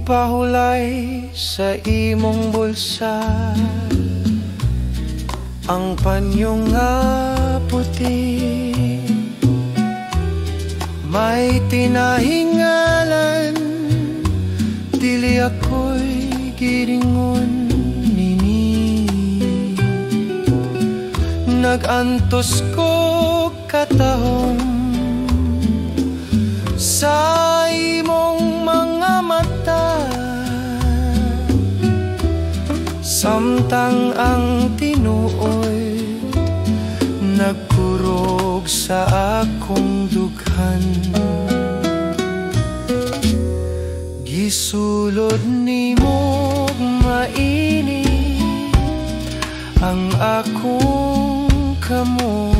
Ipahulay sa imong bulsa ang panyong nga puti, may tinahingalan, dili ako'y giringon nini. Nagantos ko katahong sa imong mga mata, samtang ang tinuoy nagkurog sa akong dughan. Gisulod nimo maini ang akong kamo,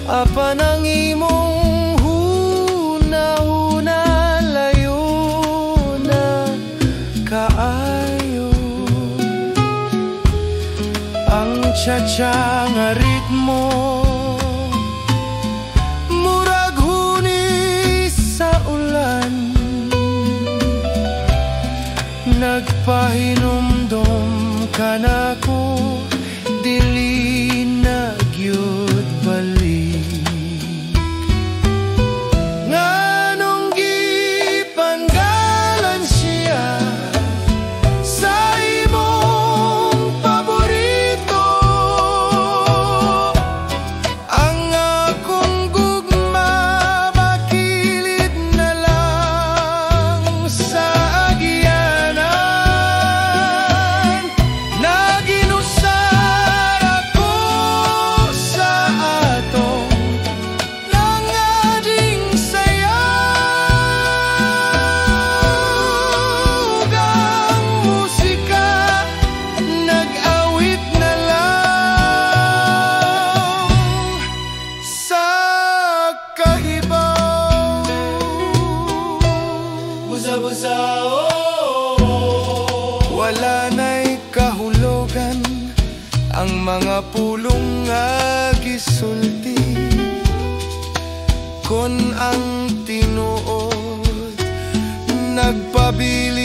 apan ang imong huna-huna layo na kaayo. Ang tsa-tsa nga ritmo murag huni sa ulan, nagpahinumdom ka nako, dili na gyud balik. Nganong gipanggalan siya sa imong paborito, ang akong gugma bakilid na lang sa agyanan. Naginusar ako sa atong nangading sayag, ang musika nag-awit na lang sa kahibaw. Busa-busa, wala na'y kahulogan ang mga pulong nga gisulti, kon ang tinuod nagpabili